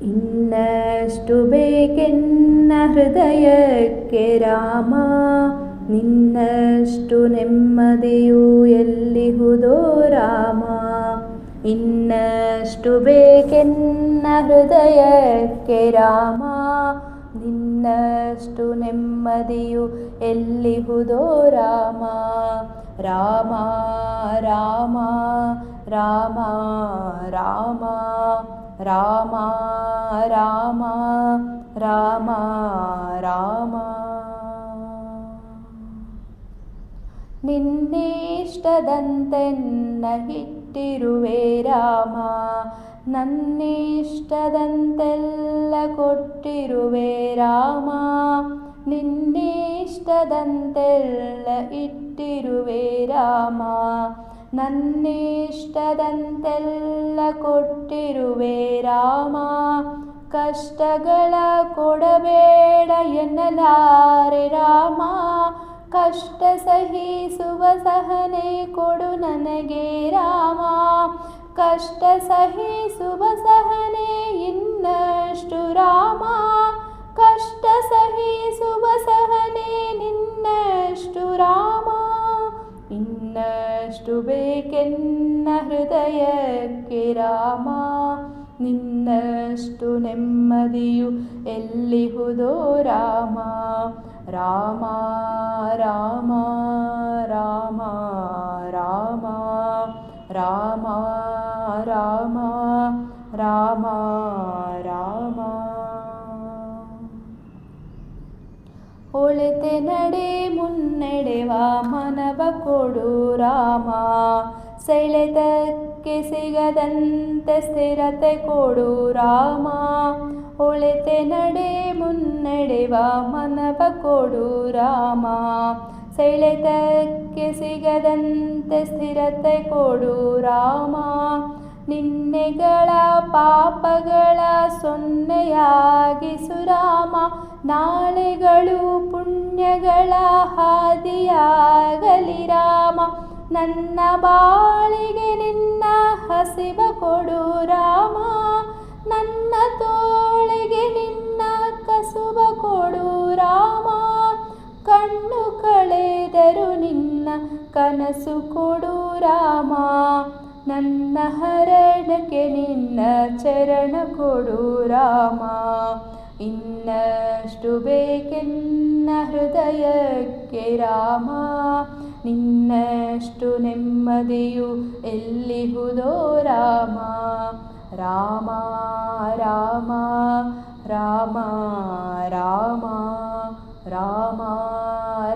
ಇನ್ನಷ್ಟು ಬೇಕೆನ್ನ ಹೃದಯಕ್ಕೆ ರಾಮ, ನಿನ್ನಷ್ಟು ನೆಮ್ಮದಿಯು ಎಲ್ಲಿಹುದೋ ರಾಮ. ಇನ್ನಷ್ಟು ಬೇಕೆನ್ನ ಹೃದಯಕ್ಕೆ ರಾಮ, ನಿನ್ನಷ್ಟು ನೆಮ್ಮದಿಯು ಎಲ್ಲಿಹುದೋ ರಾಮ. ರಾಮ ರಾಮ ರಾಮ ರಾಮ ರಾಮ ರಾಮ ರಾಮ ರಾಮ. ನಿನ್ನಿಷ್ಟದಂತೆನ್ನ ಇಟ್ಟಿರುವೆ ರಾಮ, ನನ್ನಿಷ್ಟದಂತೆಲ್ಲ ಕೊಟ್ಟಿರುವೆ ರಾಮ. ನಿನ್ನಿಷ್ಟದಂತೆಲ್ಲ ಇಟ್ಟಿರುವೆ ರಾಮ, ನನ್ನಿಷ್ಟದಂತೆಲ್ಲ ಕೊಟ್ಟಿರುವೆ ರಾಮ. ಕಷ್ಟಗಳ ಕೊಡಬೇಡ ಎನ್ನಲಾರೆ ರಾಮ, ಕಷ್ಟ ಸಹಿಸುವ ಸಹನೆ ಕೊಡು ನನಗೆ ರಾಮ. ಕಷ್ಟ ಸಹಿಸುವ ಸಹನೆ ಇನ್ನಷ್ಟು ರಾಮ, ಕಷ್ಟ ಸಹಿಸುವ ಸಹನೆ ನಿನ್ನಷ್ಟು ರಾಮ. ಇನ್ನಷ್ಟು ಬೇಕೆನ್ನ ಹೃದಯಕ್ಕೆ ರಾಮ, ನಿನ್ನಷ್ಟು ನೆಮ್ಮದಿಯು ಎಲ್ಲಿಹುದೋ ರಾಮ. ರಾಮ ರಾಮ ರಾಮ ರಾಮ ರಾಮ ರಾಮ ರಾಮ ರಾಮ. ಒಳಿತೆ ನಡೆ ಮುನ್ನಡೆವ ಮನವ ಕೊಡು ರಾಮ, ಸೆಳೆತಕ್ಕೆ ಸಿಗದಂತೆ ಸ್ಥಿರತೆ ಕೊಡು ರಾಮ. ಒಳಿತೆ ನಡೆ ಮುನ್ನಡೆವ ಮನವ ಕೊಡು ರಾಮ, ಸೆಳೆತಕ್ಕೆ ಸಿಗದಂತೆ ಸ್ಥಿರತೆ ಕೊಡು ರಾಮ. ನಿನ್ನೆಗಳ ಪಾಪಗಳ ಸೊನ್ನೆಯಾಗಿಸು ರಾಮ, ನಾಳೆಗಳು ಪುಣ್ಯಗಳ ಹಾದಿಯಾಗಲಿ ರಾಮ. ನನ್ನ ಬಾಳಿಗೆ ನಿನ್ನ ಹಸಿವ ಕೊಡು ರಾಮ, ನನ್ನ ತೋಳಿಗೆ ನಿನ್ನ ಕಸುವ ಕೊಡು ರಾಮ. ಕಣ್ಣು ಕಳೆದರು ನಿನ್ನ ಕನಸು ಕೊಡು ರಾಮ, ನನ್ನ ಹರಣಕ್ಕೆ ನಿನ್ನ ಚರಣ ಕೊಡು ರಾಮ. ಇನ್ನಷ್ಟು ಬೇಕೆನ್ನ ಹೃದಯಕ್ಕೆ ರಾಮ, ನಿನ್ನಷ್ಟು ನೆಮ್ಮದಿಯು ಎಲ್ಲಿಹುದೋ ರಾಮ. ರಾಮ ರಾಮ ರಾಮ ರಾಮ ರಾಮ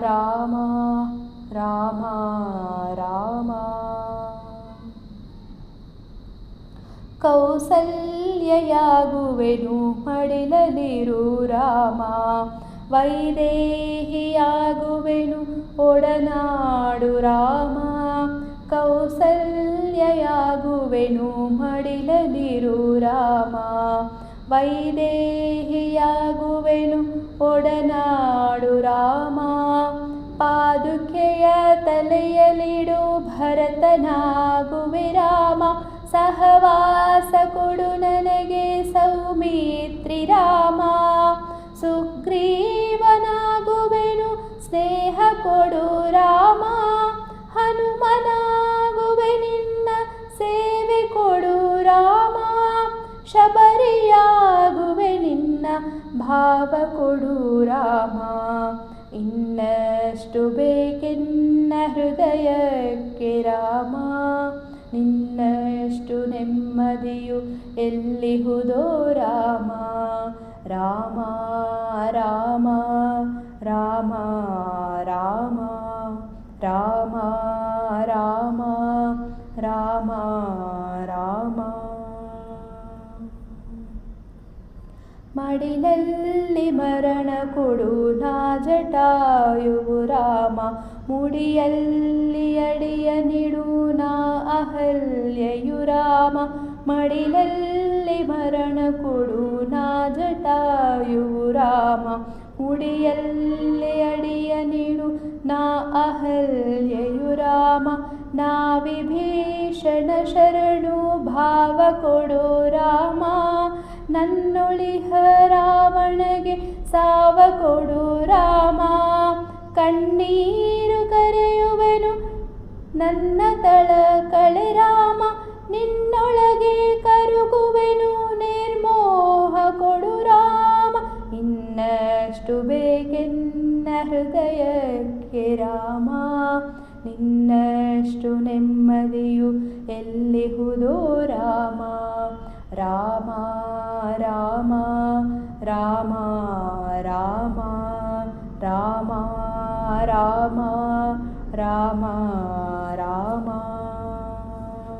ರಾಮ ರಾಮ ರಾಮ. ಕೌಸಲ್ಯಯಾಗುವೆನು ಮಡಿಲದಿರು ರಾಮ, ವೈದೇಹಿಯಾಗುವೆನು ಒಡನಾಡು ರಾಮ. ಕೌಸಲ್ಯಯಾಗುವೆನು ಮಡಿಲದಿರು ರಾಮ, ವೈದೇಹಿಯಾಗುವೆನು ಒಡನಾಡು ರಾಮ. ಪಾದುಕೆಯ ತಲೆಯಲಿಡು ಭರತನಾಗುವೆ ರಾಮ, ಸಹವಾಸ ಕೊಡು ನನಗೆ ಸೌಮಿತ್ರಿ ರಾಮ. ಸುಗ್ರೀವನಾಗುವೆನು ಸ್ನೇಹ ಕೊಡು ರಾಮ, ಹನುಮನಾಗುವೆ ನಿನ್ನ ಸೇವೆ ಕೊಡು ರಾಮ. ಶಬರಿಯಾಗುವೆ ನಿನ್ನ ಭಾವ ಕೊಡು ರಾಮ. ಇನ್ನಷ್ಟು ಬೇಕೆನ್ನ ಹೃದಯಕ್ಕೆ ರಾಮ, ನಿನ್ನಷ್ಟು ನೆಮ್ಮದಿಯು ಎಲ್ಲಿಹುದೋ ರಾಮ. ರಾಮ ರಾಮ ರಾಮ ರಾಮ ರಾಮ ರಾಮ ರಾಮ ರಾಮ. ಮಡಿಲಲ್ಲಿ ಮರಣ ಕೊಡು ನಾ ಜಟಾಯುವು ರಾಮ, ಮುಡಿಯಲ್ಲಿ ಅಡಿಯ ನಿಡು ನಾ ಅಹಲ್ಯೆಯು ರಾಮ. ಮಡಿಲಲ್ಲಿ ಮರಣ ಕೊಡು ನಾ ಜಟಾಯುವು ರಾಮ, ಮುಡಿಯಲ್ಲಿ ಅಡಿಯ ನಿಡು ನಾ ಅಹಲ್ಯೆಯು ರಾಮ. ನಾ ವಿಭೀಷಣ ಶರಣು ಭಾವ ಕೊಡು ರಾಮ, ನನ್ನೊಳಿಹ ರಾವಣಗೆ ಸಾವ ಕೊಡು ರಾಮ. ಕಣ್ಣೀರು ಕರೆಯುವೆನು ನನ್ನ ತಳಕಳೆ ರಾಮ. ನಿನ್ನೊಳಗೆ ಕರುಗುವೆನು ನಿರ್ಮೋಹ ಕೊಡು ರಾಮ. ಇನ್ನಷ್ಟು ಬೇಕೆನ್ನ ಹೃದಯಕ್ಕೆ ರಾಮ. ನಿನ್ನಷ್ಟು ನೆಮ್ಮದಿಯು ಎಲ್ಲಿಹುದೋ ರಾಮ. ರಾಮ ರಾಮ ರಾಮ ರಾಮ ರಾಮ ರಾಮ ರಾಮ